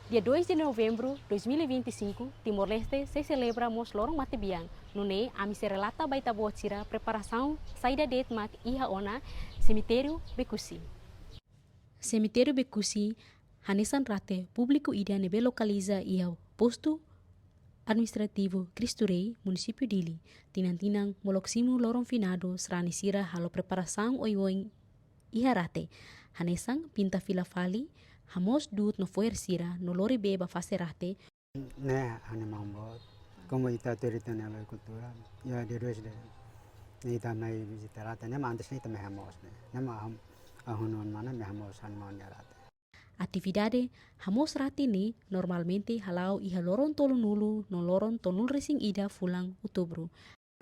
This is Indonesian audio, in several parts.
Dia 2 de novembro de 2025, Timor-Leste se celebra mos lorong mate biang. Nune, ami se relata baita botira preparação saída de etmak iha ona, cemitério Bekusi. Cemitério Bekusi, hanesan rate, público ida nebe localiza iha posto administrativo Cristo Rei, município Dili. Tinang-tinang moloksimu lorong finado, serani sira halo preparação oiwoing iha rate. Hanesang pinta fila fali, hamos dut no foer sira no lori beba fase rate. Né, animambot. Como ita terita nela cultura, ya de dois de. Ita mai visiterata, né, antes ita me hamos, né, ma ahunon mana me hamos animan rata. Atividade hamos rate ni normalmente halau iha lorong tolu nulu no lorong tonul resing ida fulang outubro.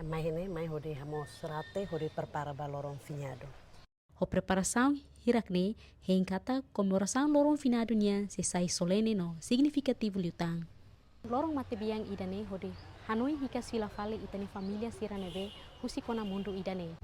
Mai ini mai hodi hamos rate hodi prepara ba lorong finado. Ho preparação hirakne kata comemoração lorong finado nia sesai solene no significativo liutang. Lorong mate biang idane hodi Hanoi hika sila fale itani familia sira nebe husi kona mundu idane.